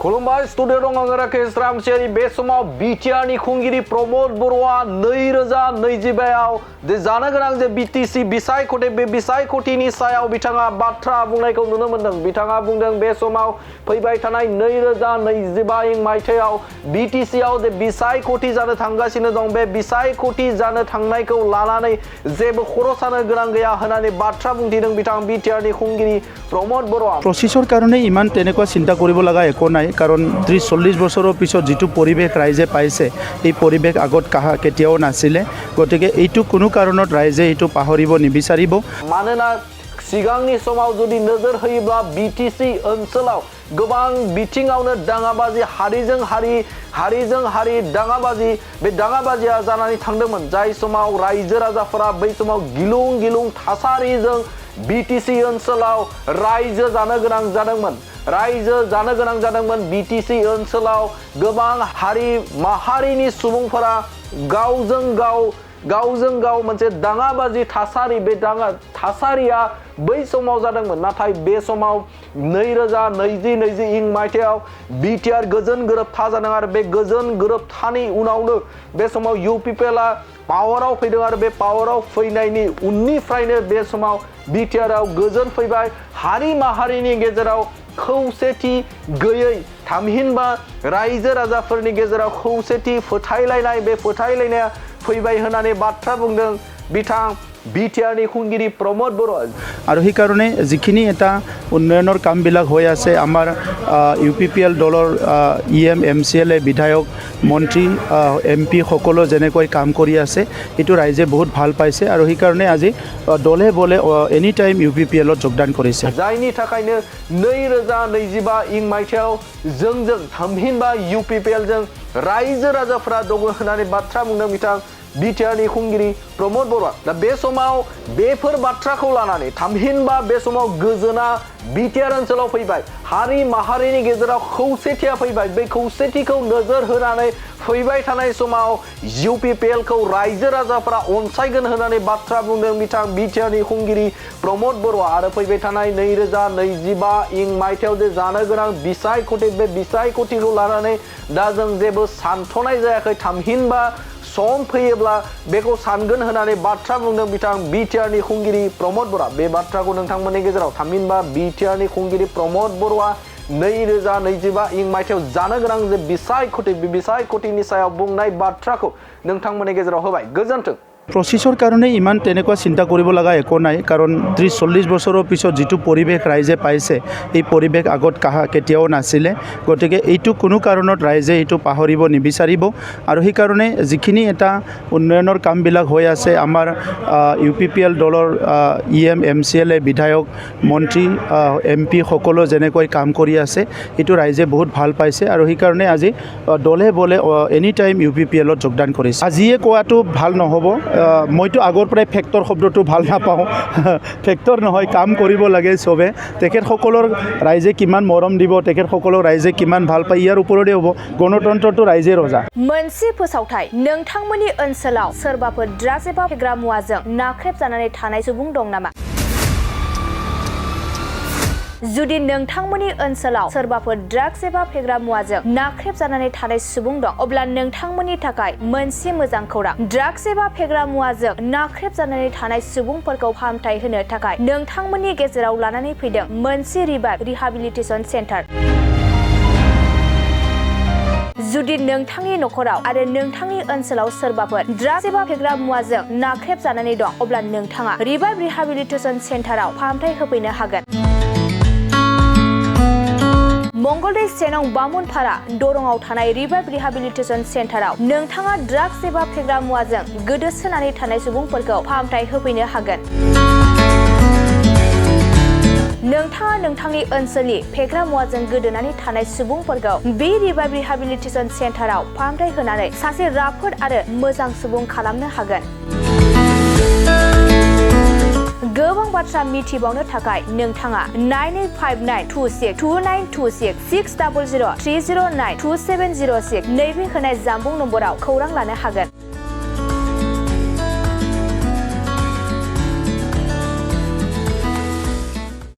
खुलुमबाय स्टुडिअ दं आं राकेश रामसियारि बे समाव बिटिआरनि खुंगिरि प्रमद बर'आ 2025आव जे जानो गोनां जे बिटिसि बिसायख'थि बे बिसायख'थिनि सायाव बिथाङा बाथ्रा बुंनायखौ नुनो मोन्दों। बिथाङा बुंदों बे समाव फैबाय थानाय 2025 मायथाइयाव बिटिसिआव जे बिसायख'थि जानो थांगासिनो दं बे बिसायख'थि जानो थांनायखौ लानानै जेबो खर' सानो गोनां गैया होननानै बाथ्रा बुंथिदों बिथां बिटिआरनि खुंगिरि प्रमद बर'आ। प्रसेसर कारणे इमान तेनेकुवा चिंता करिब लागा एको नाइ कारण 30-40 बছৰৰ পিছত जितु परिवेश राइजे पाइसे এই परिवेश আগত কাহা কেতিয়াও নাছিলে গতিকে এইটো কোনো কাৰণত ৰাইজে এইটো পাহৰিব নিবিচাৰিব। मानोना सिगांनि समाव जुदि नोजोर होयोब्ला बिटिसि ओनसोलाव गोबां बिथिङावनो दाङाबाजि हारिजों हारि दाङाबाजि बे दाङाबाजिया जानानै थांदोंमोन जाय समाव रायजो राजाफोरा बै समाव गिलुं थासारिजों बिटिसि ओनसोलाव रायजो जानो गोनां जादोंमोन बिटिसि ओनसोलाव गोबां हारि माहारिनि सुबुंफोरा गावजों गाव मोनसे दाङाबाजि थासारि बे थासारिया बै समाव जादोंमोन। नाथाय बे समाव 2020 मायथाइयाव बिटिआर गोजोन गोरोबथा जादों आरो बे गोजोन गोरोबथानि उनावनो बे समाव इउपिपिएलआ पावाराव फैदों आरो बे पावाराव फैनायनि उननिफ्रायनो बे समाव बिटिआरआव गोजोन फैबाय। हारि माहारिनि गेजेराव खौसेथि गैयै थामहिनबा रायजो राजाफोरनि गेजेराव खौसेथि फोथायलायनाय बे फोथायलायनाया फैबाय होननानै बाथ्रा बुंदों बिथां बिटिआरनि खुंगिरि प्रमद बर'। আৰু সেইকাৰণে যিখিনি এটা উন্নয়নৰ কামবিলাক হৈ আছে আমাৰ ইউপিপিএল দলৰ ইএম এমচিএলএ বিধায়ক মন্ত্ৰী এমপি সকলো যেনেকৈ কাম কৰি আছে এইটো ৰাইজে বহুত ভাল পাইছে আৰু সেইকাৰণে আজি দলে বলে এনি টাইম ইউপিপিএলত যোগদান কৰিছে। जायनि थाखायनो 2025 मायथाइयाव जोंजों थामहिनबा इउपिपिएलजों रायजो राजाफोरा दङ होननानै बाथ्रा बुंदों बिथां बिटिआरनि खुंगिरि प्रमद बर'आ। दा बे समाव बेफोर बाथ्राखौ लानानै थामहिनबा बे समाव गोजोना बिटिआर ओनसोलाव फैबाय हारि माहारिनि गेजेराव खौसेथिया फैबाय बे खौसेथिखौ नोजोर होनानै फैबाय थानाय समाव इउपिपिएलखौ रायजो राजाफोरा अनसायगोन होननानै बाथ्रा बुंदों बिथां बिटिआरनि खुंगिरि प्रमद बर'आ। आरो फैबाय थानाय 2025 मायथाइयाव जे जानो गोनां बिसायख'थि बे बिसायख'थिखौ लानानै दा जों जेबो सानथ'नाय जायाखै थामहिनबा सम फैयोब्ला बेखौ सानगोन होननानै बाथ्रा बुंदों बिथां बिटिआरनि खुंगिरि प्रमद बर'आ। बे बाथ्राखौ नोंथांमोननि गेजेराव थामहिनबा बिटिआरनि खुंगिरि प्रमद बर'आ 2025 मायथाइयाव जानो गोनां जे बिसायख'थिनि सायाव बुंनाय बाथ्राखौ नोंथांमोननि गेजेराव होबाय। गोजोन्थों। प्रसेसर कारणे इमान तेनेकुवा चिंता करिब लागा एको नाइ कारण 30-40 বছৰৰ পিছত जितु परिवेश राइजे पाइसे এই परिवेश আগত কাহা কেতিয়াও নাছিলে গতিকে এইটো কোনো কাৰণত ৰাইজে এইটো পাহৰিব নিবিচাৰিব আৰু সেইকাৰণে যিখিনি এটা উন্নয়নৰ কামবিলাক হৈ আছে আমাৰ ইউপিপিএল দলৰ ইএম এমচিএলএ বিধায়ক মন্ত্ৰী এমপি সকলো যেনেকৈ কাম কৰি আছে এইটো ৰাইজে বহুত ভাল পাইছে আৰু সেইকাৰণে আজি দলে বলে এনি টাইম ইউপিপিএলত যোগদান কৰিছে। আজিয়ে কোৱাটো ভাল নহ'ব মইতো আগৰ পৰাই ফেক্টৰ শব্দটো ভাল নাপাওঁ ফেক্টৰ নহয় কাম কৰিব লাগে চবে তেখেতসকলৰ ৰাইজে কিমান মৰম দিব তেখেতসকলৰ ৰাইজে কিমান ভাল পায় ইয়াৰ ওপৰতে হ'ব গণতন্त्रটো ৰাইজে ৰজা। मोनसे फोसावथाय नोंथांमोननि ओनसोलाव सोरबाफोर ड्राग्स एबा फेग्रा मुवाजों नाख्रेबजानानै थानाय सुबुं दं नामा? जुदि नोंथांमोननि ओनसोलाव सोरबाफोर ड्राग्स एबा फेग्रा मुवाजों नाख्रेबजानानै थानाय सुबुं दं अब्ला नोंथांमोननि थाखाय मोनसे मोजां खौरां ड्राग्स एबा फेग्रा मुवाजों नाख्रेबजानानै थानाय सुबुंफोरखौ फाहामथाय होनो थाखाय नोंथांमोननि गेजेराव लानानै फैदों मोनसे रिहाबिलिटेसन सेन्टार। जुदि नोंथांनि नखराव आरो नोंथांनि ओनसोलाव सोरबाफोर ड्राग्स एबा फेग्रा मुवाजों नाख्रेबजानानै दं अब्ला नोंथाङा रिहाबिलिटेसन सेन्टाराव फाहामथाय होफैनो हागोन। मंगलदै सेनं बामुनपारा दरंआव थानाय रिहाबिलिटेसन सेन्टाराव नोंथाङा ड्राग्स एबा फेग्रा मुवाजों गोदोसोनानै थानाय सुबुंफोरखौ फाहामथाय होफैनो हागोन। नोंथाङा नोंथांनि ओनसोलनि फेग्रा मुवाजों गोदोनानै थानाय सुबुंफोरखौ बे रिहाबिलिटेसन सेन्टाराव फाहामथाय होनानै सासे राफोद आरो मोजां सुबुं खालामनो हागोन। गोबां बाथ्रा मिथिबावनो थाखाय नोंथाङा 9859262926 60030927006 नैबे होनाय जानबुं नम्बराव खौरां लानो हागोन।